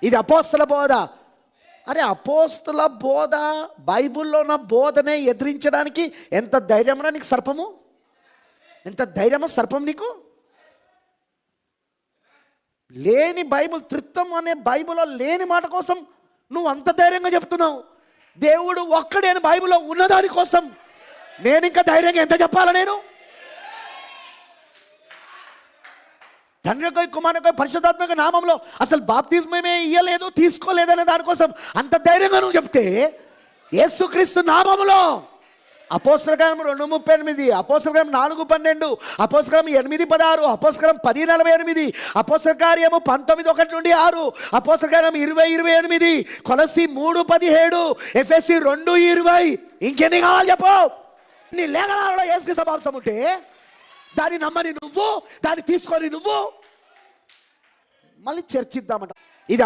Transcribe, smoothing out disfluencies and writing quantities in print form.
ఇది అపోస్తల బోధ. అరే అపోస్తల బోధ, బైబిల్లో ఉన్న బోధనే ఎదిరించడానికి ఎంత ధైర్యమరా నీకు సర్పము? ఎంత ధైర్యమా సర్పం నీకు? లేని బైబిల్, త్రిత్వం అనే బైబిల్లో లేని మాట కోసం నువ్వు అంత ధైర్యంగా చెప్తున్నావు. దేవుడు ఒక్కడే అని బైబిల్లో ఉన్నదాని కోసం నేను ఇంకా ధైర్యంగా ఎంత చెప్పాలా? నేను తండ్రికై కుమారునికై పరిశుద్ధాత్మక నామంలో అసలు బాప్తిజమే ఇయ్యలేదు, తీసుకోలేదనే దానికోసం అంత ధైర్యంగా నువ్వు చెప్తే, యేసుక్రీస్తు నామములో అపోస్తల కార్యం 2:38, అపోస్తల కార్యం 4:12, అపోస్తల కార్యం 8:16, అపోస్తల కార్యం 10:48, అపోస్తల కార్యము 19:1-6, అపోస్తల కార్యం 20:28, కొలస్సీ 3:17, ఎఫెసీ 2:20. ఇంకెన్ని కావాలి చెప్పు? నీ లేఖనాలలో యేసుక్రీస్తు స్వభావం ఉంటే దాన్ని నమ్మని నువ్వు, దాన్ని తీసుకొని నువ్వు మళ్ళీ చర్చిద్దామంట.